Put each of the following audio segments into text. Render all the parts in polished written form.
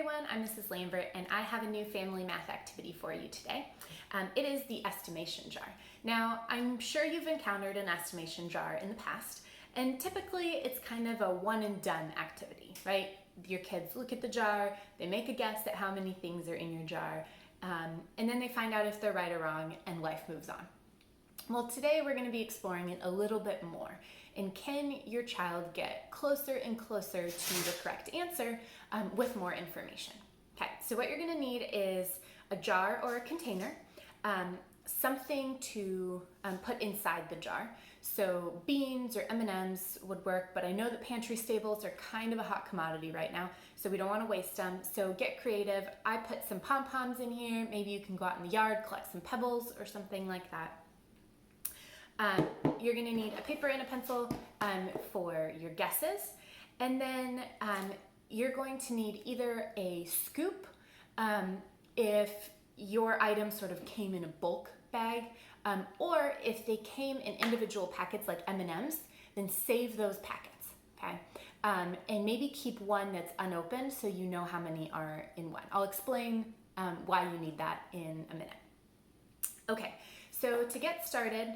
everyone, I'm Mrs. Lambert and I have a new family math activity for you today. It is the estimation jar. Now, I'm sure you've encountered an estimation jar in the past, and typically it's kind of a one and done activity, right? Your kids look at the jar, they make a guess at how many things are in your jar, and then they find out if they're right or wrong and life moves on. Well, today we're going to be exploring it a little bit more. And can your child get closer and closer to the correct answer with more information? Okay, so what you're going to need is a jar or a container, something to put inside the jar. So beans or M&Ms would work, but I know that pantry staples are kind of a hot commodity right now, so we don't want to waste them. So get creative. I put some pom-poms in here. Maybe you can go out in the yard, collect some pebbles or something like that. You're going to need a paper and a pencil for your guesses, and then you're going to need either a scoop if your item sort of came in a bulk bag, or if they came in individual packets like M&Ms, then save those packets, okay? And maybe keep one that's unopened so you know how many are in one. I'll explain why you need that in a minute. Okay. So to get started,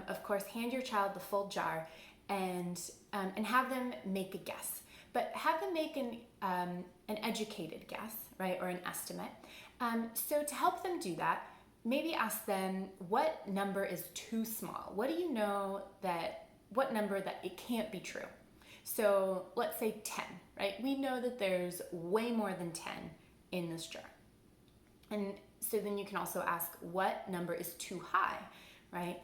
of course, hand your child the full jar and have them make a guess. But have them make an educated guess, right, or an estimate. So to help them do that, maybe ask them what number is too small. What do you know what number that it can't be true? So let's say 10, right? We know that there's way more than 10 in this jar. And so then you can also ask what number is too high, right?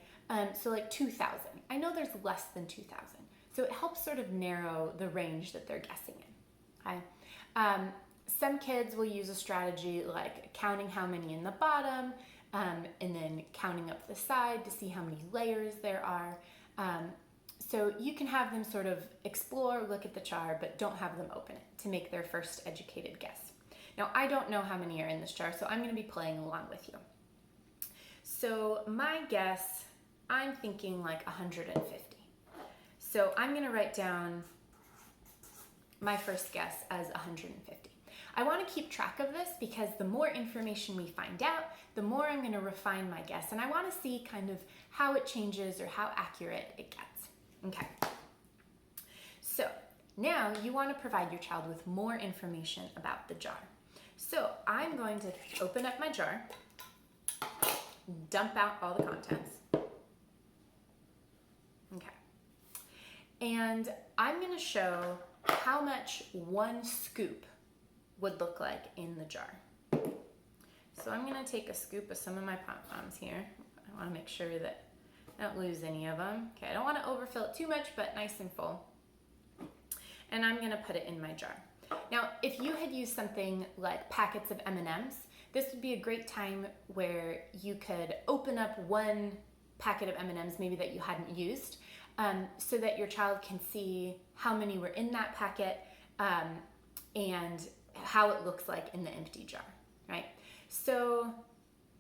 So like 2,000. I know there's less than 2,000. So it helps sort of narrow the range that they're guessing in, okay? Some kids will use a strategy like counting how many in the bottom and then counting up the side to see how many layers there are. So you can have them sort of explore, look at the jar, but don't have them open it to make their first educated guess. Now, I don't know how many are in this jar, so I'm going to be playing along with you. So my guess, I'm thinking like 150. So I'm going to write down my first guess as 150. I want to keep track of this because the more information we find out, the more I'm going to refine my guess. And I want to see kind of how it changes or how accurate it gets. Okay. So now you want to provide your child with more information about the jar. So I'm going to open up my jar, dump out all the contents. Okay. And I'm going to show how much one scoop would look like in the jar. So I'm going to take a scoop of some of my pom-poms here. I want to make sure that I don't lose any of them. Okay, I don't want to overfill it too much, but nice and full. And I'm going to put it in my jar. Now, if you had used something like packets of M&Ms, this would be a great time where you could open up one packet of M&Ms maybe that you hadn't used, so that your child can see how many were in that packet and how it looks like in the empty jar, right? So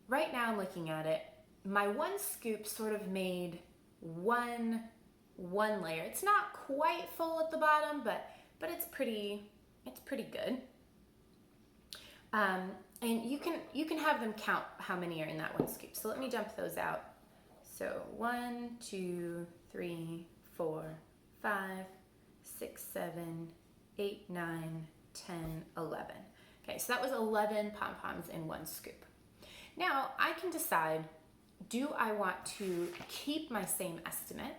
right now I'm looking at it. My one scoop sort of made one layer. It's not quite full at the bottom, but it's pretty good. And you can have them count how many are in that one scoop. So let me dump those out. So 1, 2, 3, 4, 5, 6, 7, 8, 9, 10, 11. Okay, so that was 11 pom-poms in one scoop. Now I can decide, do I want to keep my same estimate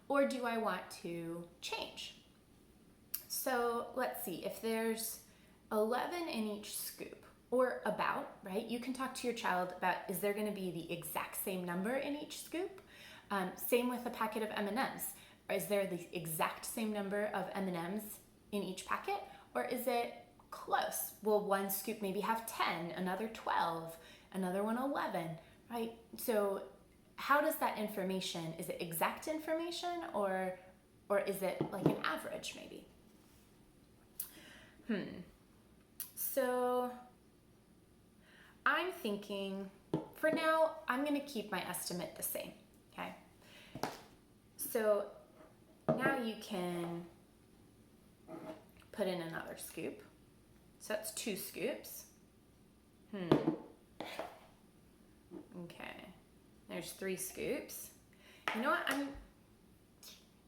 or do I want to change? So let's see, if there's 11 in each scoop, or about, right? You can talk to your child about, is there going to be the exact same number in each scoop? Same with a packet of M&Ms. Is there the exact same number of M&Ms in each packet, or is it close? Will one scoop maybe have 10, another 12, another one 11, right? So how does that information, is it exact information or is it like an average maybe? So I'm thinking, for now, I'm going to keep my estimate the same, okay? So now you can put in another scoop. So that's 2 scoops. Okay, there's 3 scoops. You know what,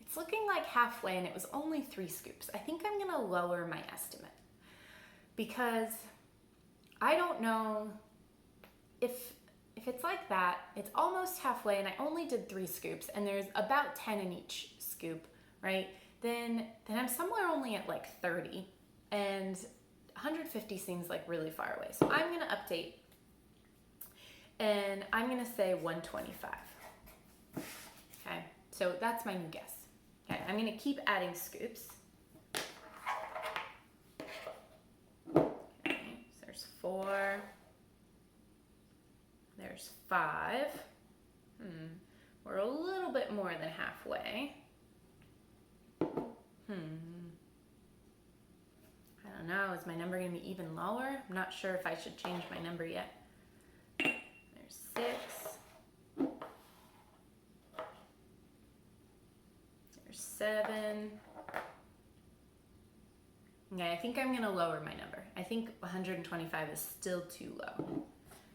it's looking like halfway and it was only 3 scoops. I think I'm gonna lower my estimate because I don't know if it's like that, it's almost halfway and I only did 3 scoops and there's about 10 in each scoop, right? Then I'm somewhere only at like 30 and 150 seems like really far away. So I'm gonna update and I'm gonna say 125. Okay, so that's my new guess. Okay, I'm gonna keep adding scoops. Okay, so there's 4. There's 5. We're a little bit more than halfway. I don't know, is my number gonna be even lower? I'm not sure if I should change my number yet. There's 6. There's 7. Okay, I think I'm gonna lower my number. I think 125 is still too low.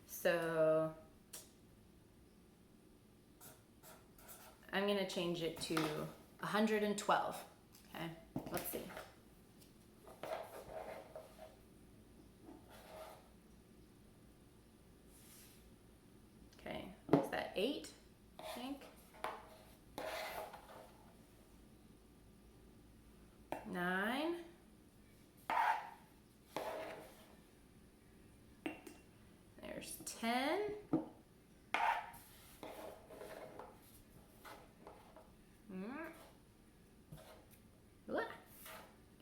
So I'm gonna change it to 112. Okay, let's see. Okay, is that 8, I think? 9. There's 10.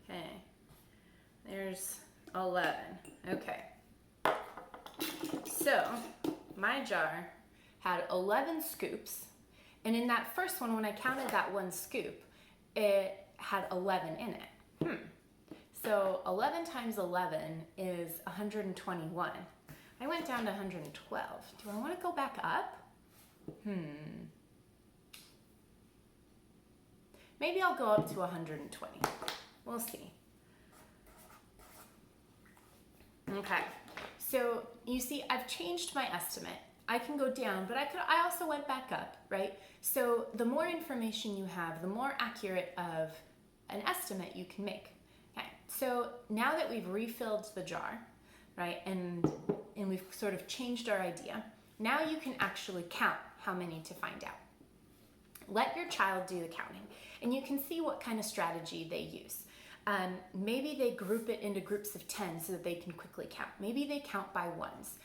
Okay, there's 11. Okay, so my jar had 11 scoops, and in that first one, when I counted that 1 scoop, it had 11 in it. So 11 times 11 is 121. I went down to 112. Do I want to go back up? Maybe I'll go up to 120. We'll see. Okay, so you see I've changed my estimate. I can go down, but I also went back up, right? So the more information you have, the more accurate of an estimate you can make. Okay, so now that we've refilled the jar, right, and we've sort of changed our idea, now you can actually count how many to find out. Let your child do the counting, and you can see what kind of strategy they use. Maybe they group it into groups of 10 so that they can quickly count. Maybe they count by ones.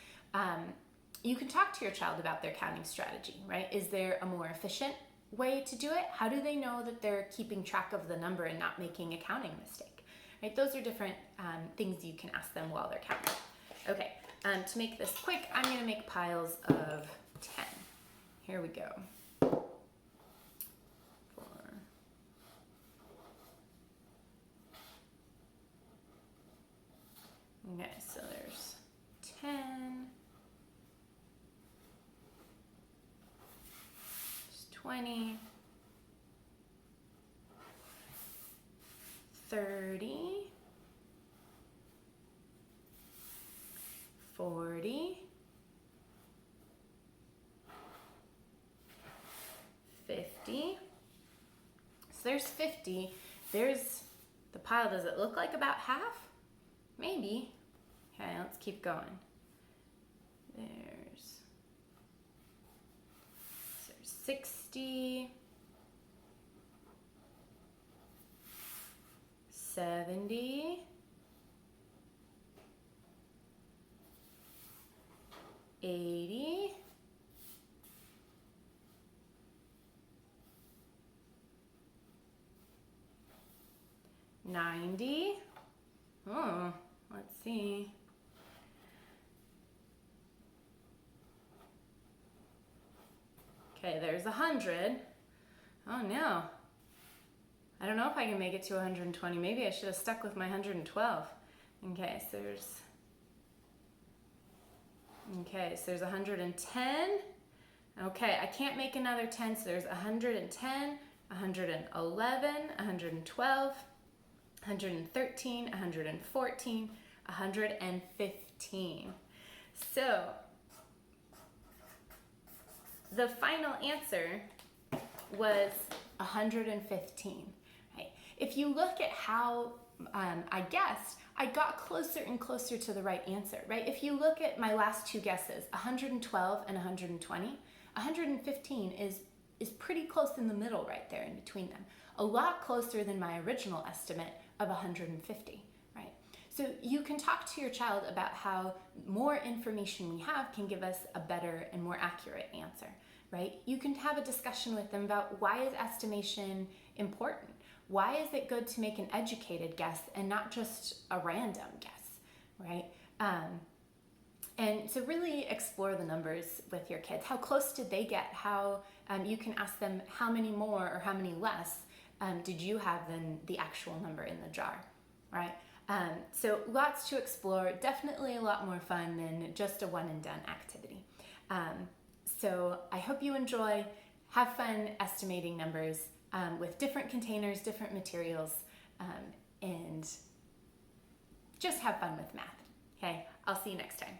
You can talk to your child about their counting strategy, right? Is there a more efficient way to do it? How do they know that they're keeping track of the number and not making a counting mistake? Right? Those are different things you can ask them while they're counting. Okay, to make this quick, I'm gonna make piles of 10. Here we go. 4. Okay, so there's 10. 20, 30, 40, 50. So there's 50. There's the pile. Does it look like about half? Maybe. Okay, let's keep going. There's 60, 70, 80, 90. Oh, let's see. Okay, there's 100. Oh no. I don't know if I can make it to 120. Maybe I should have stuck with my 112. Okay, so there's 110. Okay, I can't make another 10, so there's 110, 111, 112, 113, 114, 115. So the final answer was 115. Right? If you look at how I guessed, I got closer and closer to the right answer, right? If you look at my last two guesses, 112 and 120, 115 is pretty close in the middle right there in between them. A lot closer than my original estimate of 150, right? So you can talk to your child about how more information we have can give us a better and more accurate answer, right? You can have a discussion with them about why is estimation important? Why is it good to make an educated guess and not just a random guess, right? And so really explore the numbers with your kids. How close did they get? How you can ask them how many more or how many less did you have than the actual number in the jar, right? So lots to explore, definitely a lot more fun than just a one and done activity. So I hope you enjoy, have fun estimating numbers with different containers, different materials, and just have fun with math. Okay, I'll see you next time.